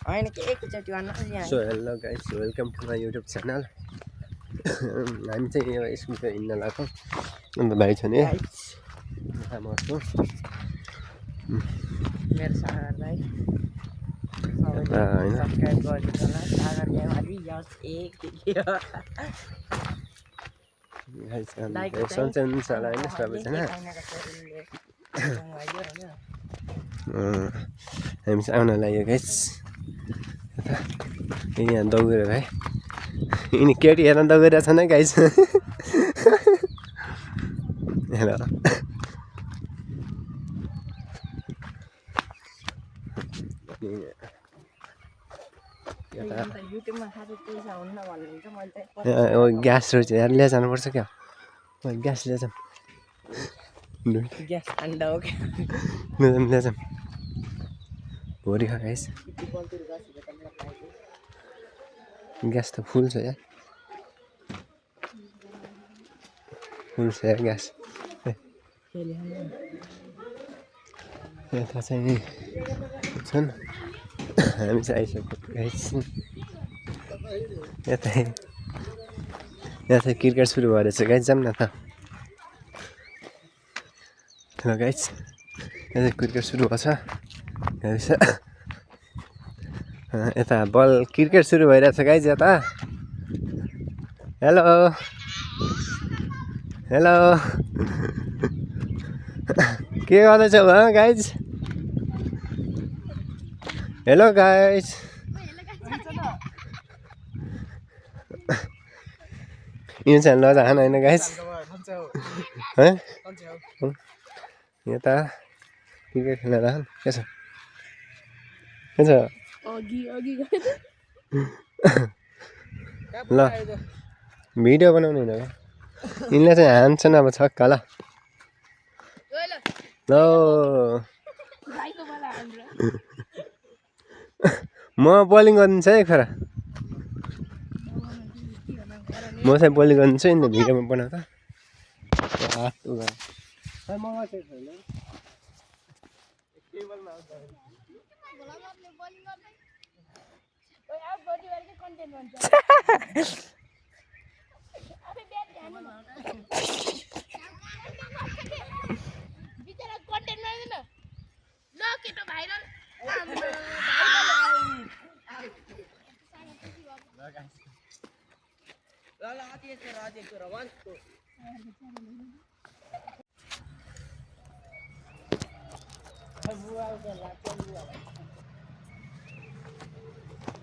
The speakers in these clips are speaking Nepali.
होइन के एकैचोटि भन्नु so hello guys welcome to my YouTube channel हामी चाहिँ यो स्कुलको हिँड्न लाग्छौँ अन्त भाइ छ नि म छु मेरो सागरलाई होइन सब्सक्राइब गरिदिनु होला सागर नेवारी यस एक सन्चै हुनुहुन्छ होला होइन सबैजना हामी चाहिँ आउन लाग्यो गाइस यहाँ दौडेर भाइ यिनी केटी हेर्न दौडिरहेको छन् है गाइस हेलो ग्यास रहेछ यार लिएर जानुपर्छ क्या ग्यास लिएर जाऊँ ग्यास ठन्डा हो क्या लिएर जाऊँ भोलि खा गाइस ग्यास त फुल छ यार फुल छ यार ग्यास यता चाहिँ छन् हामी चाहिँ आइसक्यो गाइस यता क्रिकेट सुरु भएर चाहिँ गाइस जाऊँ न त ल गाइस यता क्रिकेट सुरु भएको छ यता बल क्रिकेट सुरु भइरहेछ गाइस यता हेलो हेलो के गर्दैछौ गाइस हेलो गाइस यो चाहिँ लजान होइन गाइस है यता क्रिकेट खेल्न राखन के छ ल भिडियो बनाउने होइन यिनले चाहिँ हान्छन् अब छक्का ल ल म बोलिङ गरिदिन्छु है खरा म चाहिँ बोलिङ गरिदिन्छु नि भिडियोमा बनाउँदा हात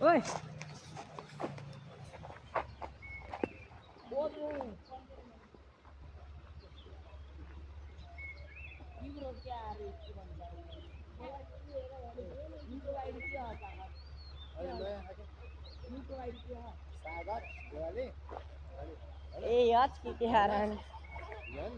ओइ ए याच के हारान ल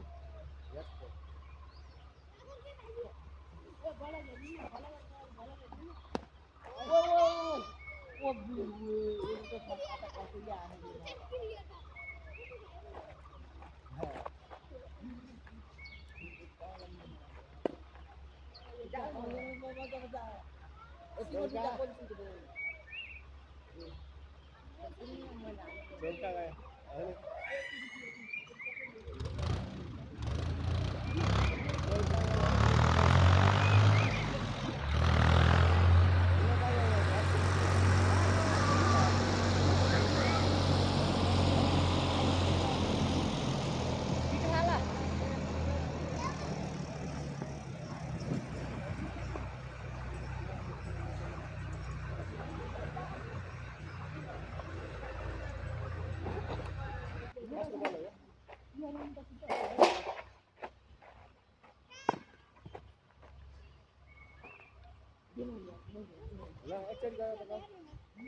एकचोटि गएर त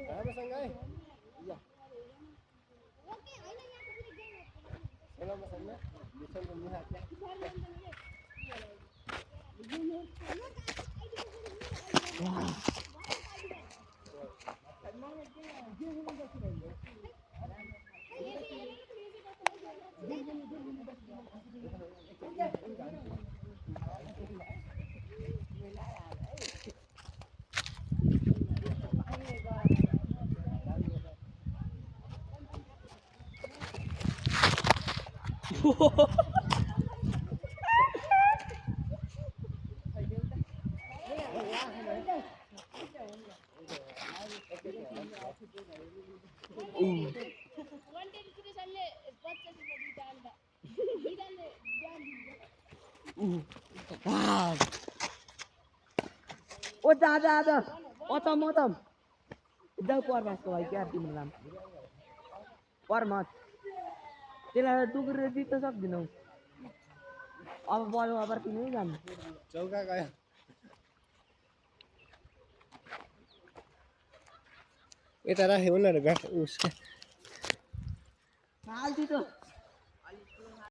राम्रोसँग है ल सेलामा छैन बिचनको मुहा ओ दादा ओतम जाऊ पर बसको भाइ क्या तिम्रो नाम पर मत त्यसलाई टुक्रेर जित्न सक्दिनौ अब बल ओभर तिमी जानु चौका गयो यता राख्यो उनीहरू उसका हाल्छु त